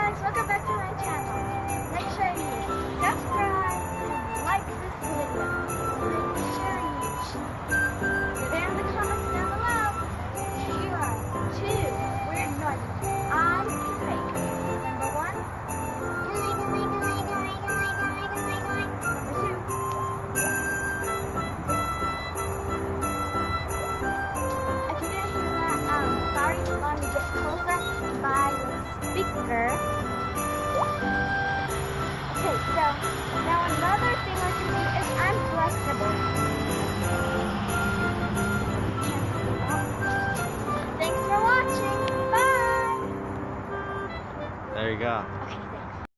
guys, welcome back to my channel. Make sure you subscribe and like this video. Make sure you get in the comments down below. Here are 2 weird noises I can make. Number 1, number 2. If you didn't hear that, sorry, let me get closer by the speaker. Okay, so now another thing